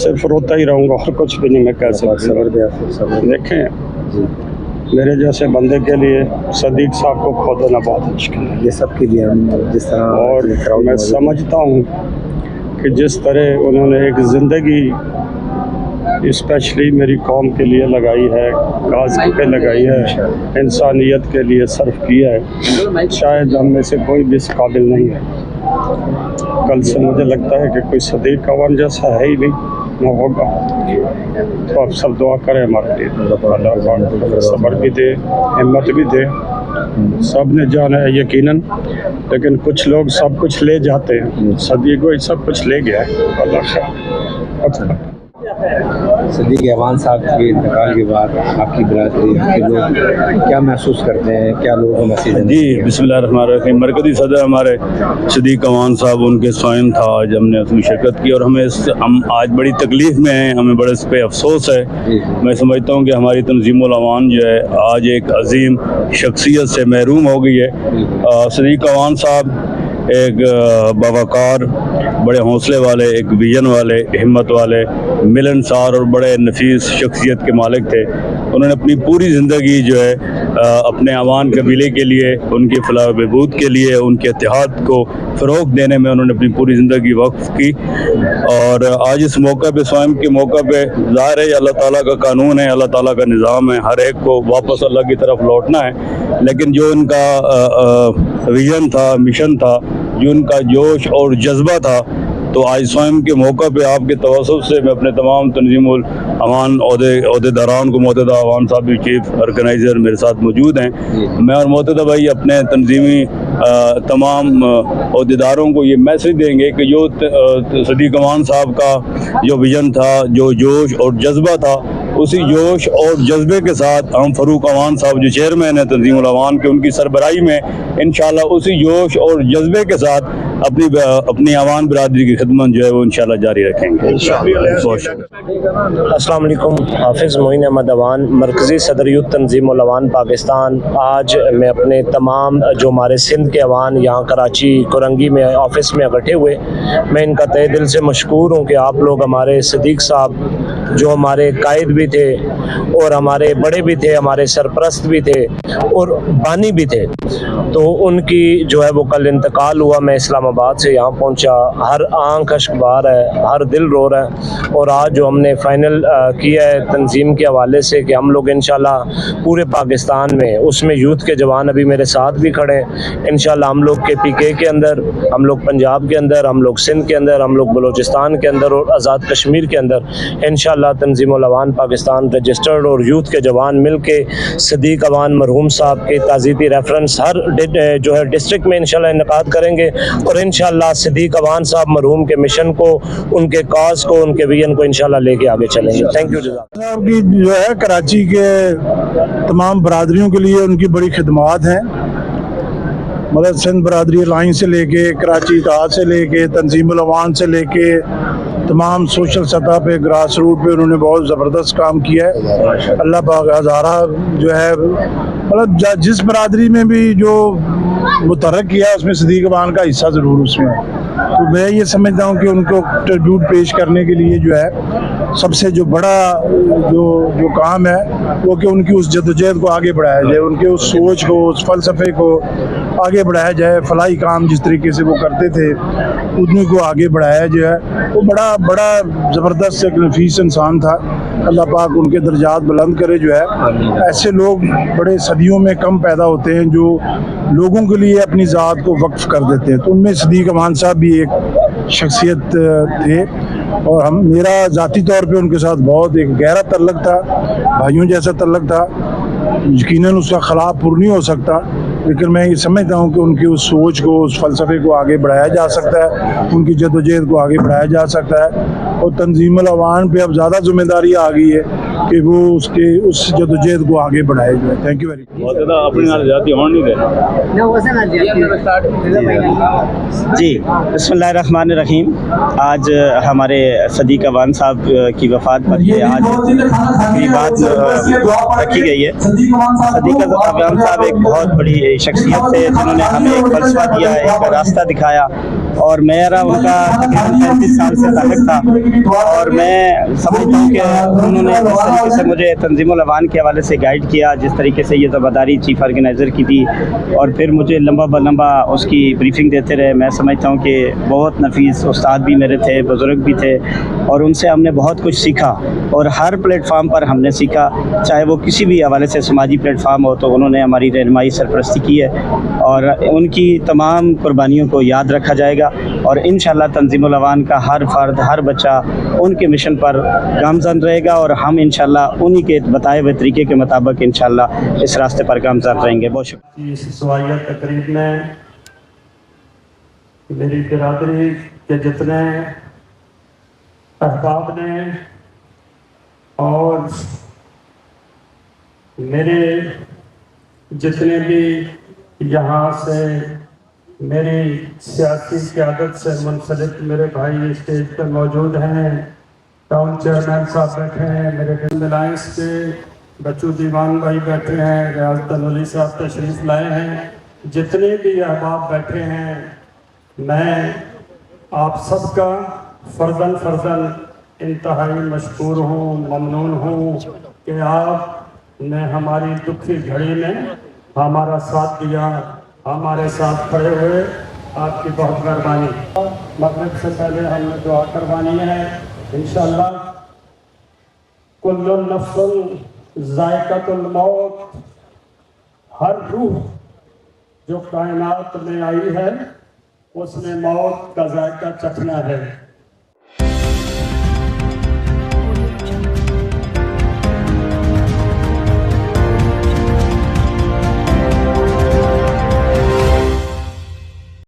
सिर्फ रोता ही रहूँगा और कुछ भी नहीं मैं कह सकता। देखें, मेरे जैसे बंदे के लिए सदीक साहब को खो देना बहुत मुश्किल है। ये सबके लिए जिस तरह और मैं समझता हूँ कि जिस तरह उन्होंने एक ज़िंदगी स्पेशली मेरी कौम के लिए लगाई है, काज पे लगाई है, इंसानियत के लिए सर्फ किया है, शायद हम में से कोई भी इस काबिल नहीं है। कल से मुझे लगता है कि कोई सदीक अवान जैसा है ही नहीं, ना होगा। तो आप सब दुआ करें हमारे लिए, अल्लाह सब्र भी दे, हिम्मत भी दे। सब ने जाना है यकीनन, लेकिन कुछ लोग सब कुछ ले जाते हैं, सदीक को सब कुछ ले गया है। अल्लाह सदीक अवान साहब के इंतकाल के बाद आपकी बिरादरी आपके लोग क्या महसूस करते हैं, क्या लोगों को मैसेज देना? जी बिस्मिल्लाहिर्रहमानिर्रहीम। मरकज़ी सदर हमारे सदीक अवान साहब, उनके साइन था, आज हमने उसमें शिरकत की और हम आज बड़ी तकलीफ़ में हैं, हमें बड़े इस पर अफसोस है। मैं समझता हूँ कि हमारी तंजीमुल अवान जो है आज एक अजीम शख्सियत से महरूम हो गई है। सदीक अवान साहब एक बावकार, बड़े हौसले वाले, एक विजन वाले, हिम्मत वाले, मिलनसार और बड़े नफीस शख्सियत के मालिक थे। उन्होंने अपनी पूरी ज़िंदगी जो है अपने अवान कबीले के लिए, उनके फलाह व बहबूद के लिए, उनके इत्तेहाद को फ़रोग़ देने में उन्होंने अपनी पूरी ज़िंदगी वक्फ़ की। और आज इस मौका पे, स्वयं के मौका पे, ज़ाहिर है अल्लाह ताला का कानून है, अल्लाह ताला का निज़ाम है, हर एक को वापस अल्लाह की तरफ लौटना है। लेकिन जो उनका विज़न था, मिशन था, जो उनका जोश और जज्बा था, तो आज स्वयं के मौका पे आपके तवस्सुत से मैं अपने तमाम तंजीमुल अवान अहदेदारान को, मोहतदा अवान साहब भी चीफ ऑर्गेनाइज़र मेरे साथ मौजूद हैं, मैं और मोहतदा भाई अपने तंजीमी तमाम अहदेदारों को ये मैसेज देंगे कि जो सदीक अवान साहब का जो विज़न था, जो जोश और जज्बा था, उसी जोश और जज्बे के साथ हम फ़ारूक अवान साहब जो चेयरमैन है तंजीमुल अवान के, उनकी सरबराही में इंशाल्लाह उसी जोश और जज्बे के साथ अपनी अवान बिरादरी की खिदमत जो है वो इंशाल्लाह जारी रखेंगे। अस्सलाम वालेकुम। हाफिज़ मोइन अहमद अवान, मरकज़ी सदर यूथ तंजीमुल अवान पाकिस्तान। आज मैं अपने तमाम जो हमारे सिंध के अवान यहाँ कराची कोरंगी में ऑफिस में इकट्ठे हुए, मैं इनका तहे दिल से मशकूर हूँ कि आप लोग हमारे सदीक साहब जो हमारे कायद भी थे और हमारे बड़े भी थे, हमारे सरपरस्त भी थे और बानी भी थे, तो उनकी जो है वो कल इंतकाल हुआ। मैं इस्लामाबाद से यहाँ पहुँचा, हर आंख अश्कबार है, हर दिल रो रहा है। और आज जो हमने फ़ाइनल किया है तंजीम के हवाले से कि हम लोग इंशाल्लाह पूरे पाकिस्तान में, उसमें यूथ के जवान अभी मेरे साथ भी खड़े हैं, इंशाल्लाह हम लोग KPK के अंदर, हम लोग पंजाब के अंदर, हम लोग सिंध के अंदर, हम लोग बलूचिस्तान के अंदर और आज़ाद कश्मीर के अंदर इंशाल्लाह तंजीमुल अवान पाकिस्तान रजिस्टर्ड और यूथ के जवान मिल के सदीक अवान मरहूम साहब के ताज़ीती रेफरेंस हर जो है डिस्ट्रिक्ट में इंशाल्लाह इनकाद करेंगे और इंशाल्लाह सदीक अवान साहब मरहूम के मिशन को, उनके काज को, उनके विजन को इंशाल्लाह लेके आगे चलेंगे। Thank you. साहब की जो है कराची के तमाम बरादरियों के लिए उनकी बड़ी खिदमत हैं, मतलब सिंध बरादरी लाइन से लेके, कराची इत्तेहाद से लेके, तंजीमुल अवान से लेके, तमाम सोशल सतह पे, ग्रास रूट पे उन्होंने बहुत ज़बरदस्त काम किया है। अल्लाह पाक हज़ारा जो है, मतलब जिस बरादरी में भी जो मुतहर्रिक किया उसमें सदीक अवान का हिस्सा ज़रूर उसमें है। तो मैं ये समझता हूँ कि उनको ट्रिब्यूट पेश करने के लिए जो है सबसे जो बड़ा जो काम है वो कि उनकी उस जदोजहद को आगे बढ़ाया जाए, उनके उस सोच को, उस फ़लसफ़े को आगे बढ़ाया जाए। फलाही काम जिस तरीके से वो करते थे उन्हीं को आगे बढ़ाया जाए। वो बड़ा ज़बरदस्त एक नफीस इंसान था। अल्लाह पाक उनके दर्जात बुलंद करे। जो है ऐसे लोग बड़े सदियों में कम पैदा होते हैं जो लोगों के लिए अपनी ज़ात को वक्फ कर देते हैं, तो उनमें सदीक अवान साहब भी एक शख्सियत थे और मेरा ज़ाती तौर पे उनके साथ बहुत एक गहरा तल्लुक़ था, भाइयों जैसा तल्लुक़ था। यकीनन उसका खिलाफ पुर नहीं हो सकता, लेकिन मैं ये समझता हूँ कि उनकी उस सोच को, उस फ़लसफ़े को आगे बढ़ाया जा सकता है, उनकी जदोजहद को आगे बढ़ाया जा सकता है। और तंजीमुल अवान पे अब ज़्यादा जिम्मेदारी आ गई है कि वो उसके उस जदोजहद को आगे बढ़ाए जाए। Thank you very much. जी बिस्मिल्लाहिर्रहमानिर्रहीम। आज हमारे सदीक अवान साहब की वफ़ात पर ये आज तक़रीबात रखी गई है। सदीक अवान साहब एक बहुत बड़ी शख्सियत थे जिन्होंने हमें एक फ़लसफ़ा दिया, एक रास्ता दिखाया और मेरा उनका तकरीबन 35 साल से ताल्लुक़ था और मैं समझता हूँ कि उन्होंने जिस तरीके से मुझे तंजीमुल अवान के हवाले से गाइड किया, जिस तरीके से ये ज़िम्मेदारी चीफ ऑर्गेनाइज़र की थी और फिर मुझे लंबा ब लंबा उसकी ब्रीफिंग देते रहे, मैं समझता हूँ कि बहुत नफीस उस्ताद भी मेरे थे, बुज़ुर्ग भी थे और उनसे हमने बहुत कुछ सीखा और हर प्लेटफार्म पर हमने सीखा, चाहे वो किसी भी हवाले से समाजी प्लेटफार्म हो, तो उन्होंने हमारी रहनुमाई सरपरस्ती की है और उनकी तमाम कुर्बानियों को याद रखा जाएगा और इंशाअल्लाह तंजीमुल अवान का हर फर्द, हर बच्चा उनके मिशन पर गामज़न रहेगा और हम इंशाअल्लाह उन्हीं के बताए हुए तरीके के मुताबिक इंशाअल्लाह इस रास्ते पर गामज़न रहेंगे। बहुत शुक्रिया। इस सवाइया तकरीब में मेरी बिरादरी के जितने अहबाब ने और मेरे जितने भी यहाँ से मेरी सियासी क़यादत से मुंसलिक मेरे भाई स्टेज पर मौजूद हैं, टाउन चेयरमैन साहब बैठे हैं, मेरे अलायंस के बच्चू दीवान भाई बैठे हैं, रियासत अली साहब तशरीफ़ लाए हैं, जितने भी अहबाब बैठे हैं, मैं आप सबका फ़र्ज़न इंतहाई मशकूर हूँ, ममनून हूँ कि आपने हमारी दुखी घड़ी में हमारा साथ दिया, हमारे साथ खड़े हुए, आपकी बहुत मेहरबानी। मगरिब से पहले हमने दुआ करवानी है इंशाअल्लाह। कुल्लु नफ्सुन ज़ायक़तुल मौत, हर रूह जो कायनात में आई है उसने मौत का जायका चखना है।